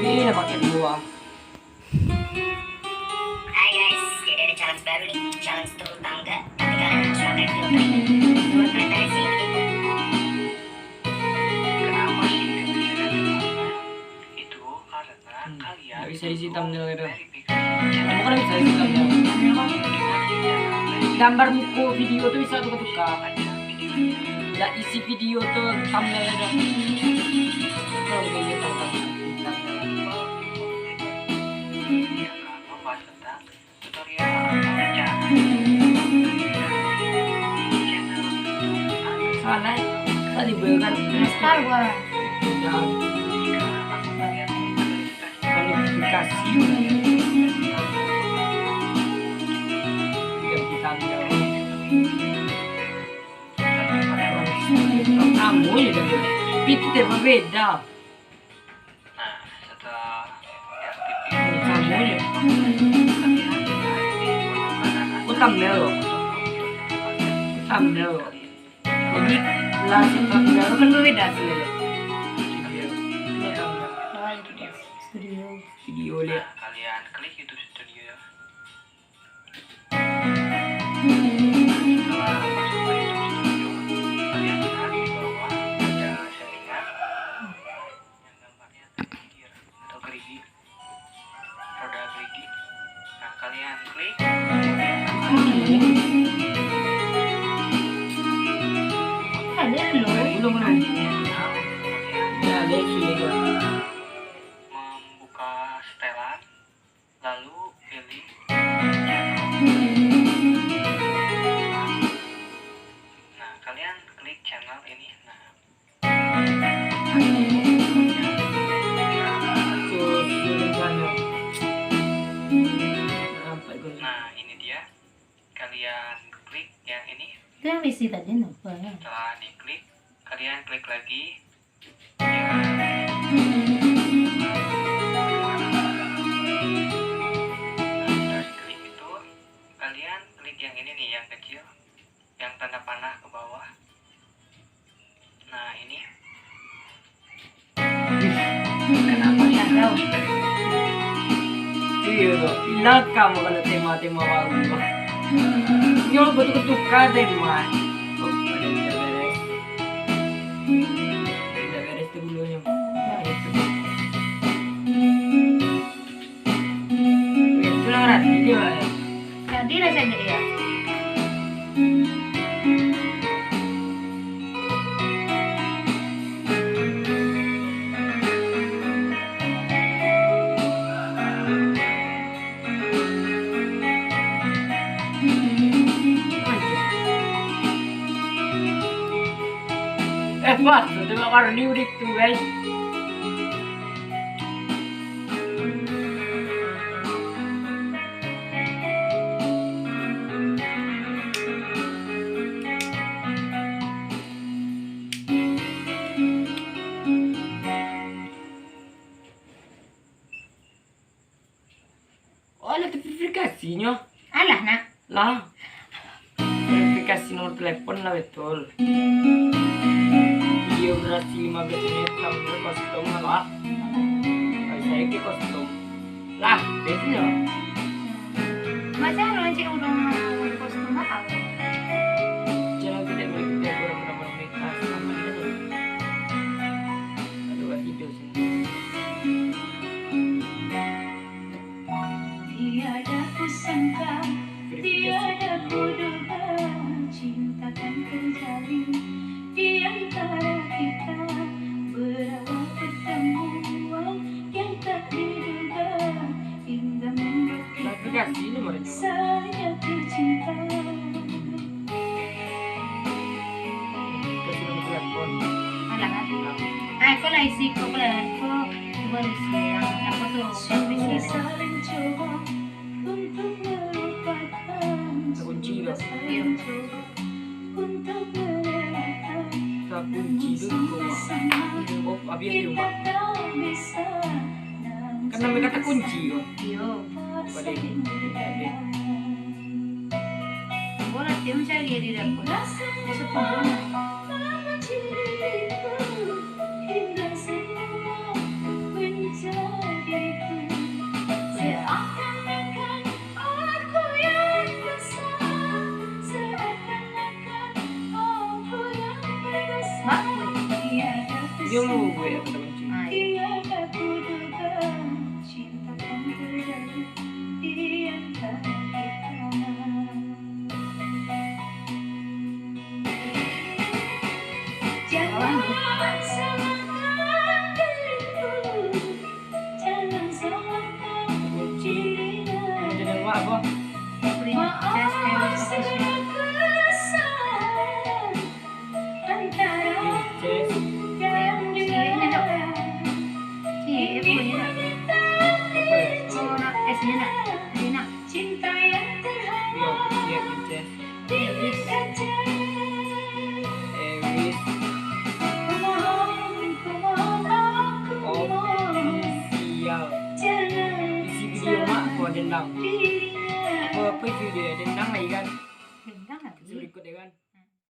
Ini pakai dua. Hai guys, jadi ada challenge baru nih, challenge turun tangga. Tapi kalian harus pakai filter ini. Buat kalian sih begitu. Kenapa sih tidak bisa dilakukan? Itu karena kalian Nggak bisa diisi thumbnail itu. verifikasi Kamu kan bisa isi thumbnail. Gambar muka video tuh bisa tukar-tukar. Ya isi video tuh thumbnail ada. Kalau kayak gitu yang akan membahas tentang tutorial cara salah tadi bukan Star gua. dan kualifikasi tidak kita ambil kamu ya kan pikir berbeda Nah, setelah kamu ya aku thumbnail loh thumbnail loh jadi langsung thumbnail kan berbeda sih Oh, itu dia. Studio. video lihat Nah, kalian klik YouTube Studio. Setelah masuk ke YouTube Studio, kalian lihat di bawah ada settingan yang gambarnya tergigir atau gerigi, roda gerigi. Nah, kalian klik. Ada loh. belum ya ada video Membuka setelan, lalu pilih channel. Nah, kalian klik channel ini. Nah, nah ini dia. Kalian klik yang ini. Itu yang isi tadi no. Setelah diklik, kalian klik lagi. Nah, setelah klik itu, kalian klik yang ini nih, yang kecil, yang tanda panah ke bawah. Nah, ini. Kenapa sih harus dari iya tuh ilat kamu kalau tema-tema baru nyol betul-betul tema oh ada yang tidak beres tidak beres tuh dulunya itu lah rati dia lah ya Jadi rasanya ya. mas coba baru liurik tuh guys oh ada verifikasinya Alah nak. lah verifikasi nomor telepon lah betul video durasi 15 menit thumbnail kostum lah saya ke kostum lah biasanya Masa launching udah mau kostum mahal. channel tidak mengikuti aturan undang-undang mereka selama ini aduh gak tidur sih Tiada kusangka, tiada verifikasi kuduga, cinta kan terjalin di antara kita. Berawal pertemuan yang tak diduga, hingga membuat verifikasi nomornya saya tercinta. verifikasi nomor telepon Alah nak. Aku lah isi ko pala ko. Baru isi yang apa tuh? Sudah Yang saling coba untuk melupakan, kunci sudah dong saling coba untuk merelakan. tak kunci dulu oh abis di rumah kan namanya kata kunci kok Yo. pada ini Bola tim cari di dapur. Besok pun. Hingga semua menjadi apa? Princess Elis official. Princess. Ini dok. Ini punya nak. Apa ya? Oh nak S-nya nak. Tadi nak. Cinta yang Yo, iya Princess. Elis. Eris. Official. Isi video mak gua dendang. Apa video dia dendang lagi kan? Gendang lagi. Suruh ikut dia kan.